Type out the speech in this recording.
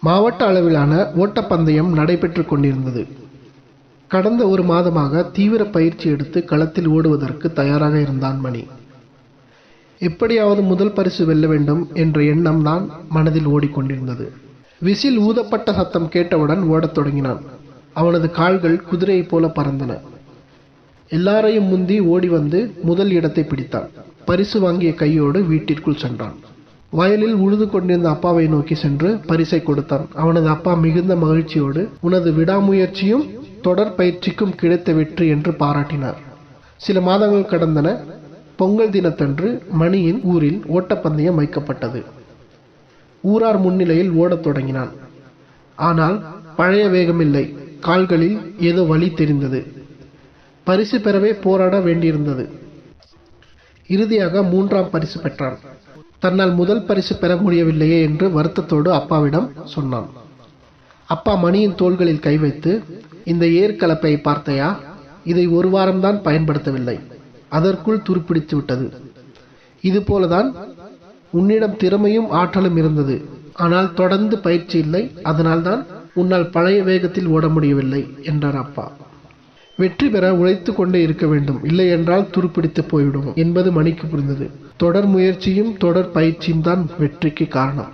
மாவட்ட அளவிலான ஓட்டப்பந்தயம் நடைபெற்று கொண்டிருந்தது. கடந்த ஒரு மாதமாக தீவிர பயிற்சி எடுத்து களத்தில் ஓடுவதற்கு தயாராக இருந்தான் மணி. எப்படியாவது முதல் பரிசு வெல்ல வேண்டும் என்ற எண்ணம் தான் மனதில் ஓடிக்கொண்டிருந்தது. விசில் ஊதப்பட்ட சத்தம் கேட்டவுடன் ஓடத் தொடங்கினான். அவனது கால்கள் குதிரையைப் போல பறந்தன. எல்லாரையும் முந்தி ஓடி வந்து முதல் இடத்தை பிடித்தான். பரிசு வாங்கிய கையோடு வீட்டிற்குள் சென்றான். வயலில் உழுது கொண்டிருந்த அப்பாவை நோக்கி சென்று பரிசை கொடுத்தான். அவனது அப்பா மிகுந்த மகிழ்ச்சியோடு, உனது விடாமுயற்சியும் தொடர் பயிற்சிக்கும் கிடைத்த வெற்றி என்று பாராட்டினார். சில மாதங்கள் கடந்தன. பொங்கல் தினத்தன்று மணியின் ஊரில் ஓட்டப்பந்தயம் வைக்கப்பட்டது. ஊரார் முன்னிலையில் ஓடத் தொடங்கினான். ஆனால் பழைய வேகமில்லை. கால்களில் ஏதோ வலி தெரிந்தது. பரிசு பெறவே போராட வேண்டியிருந்தது. இறுதியாக 3ஆம் பரிசு பெற்றான். தன்னால் முதல் பரிசு பெற முடியவில்லையே என்று வருத்தத்தோடு அப்பாவிடம் சொன்னான். அப்பா மணியின் தோள்களில் கை வைத்து, இந்த ஏற்கலப்பை பார்த்தையா? இதை ஒரு வாரம்தான் பயன்படுத்தவில்லை, அதற்குள் துருப்பிடித்து விட்டது. இதுபோலதான் உன்னிடம் திறமையும் ஆற்றலும் இருந்தது. ஆனால் தொடர்ந்து பயிற்சி இல்லை. அதனால்தான் உன்னால் பழைய வேகத்தில் ஓட முடியவில்லை என்றார் அப்பா. வெற்றி பெற உழைத்து கொண்டே இருக்க வேண்டும், இல்லை என்றால் துருப்பிடித்து போய்விடும் என்பது மணிக்கு புரிந்தது. தொடர் முயற்சியும் தொடர் பயிற்சியும் தான் வெற்றிக்கு காரணம்.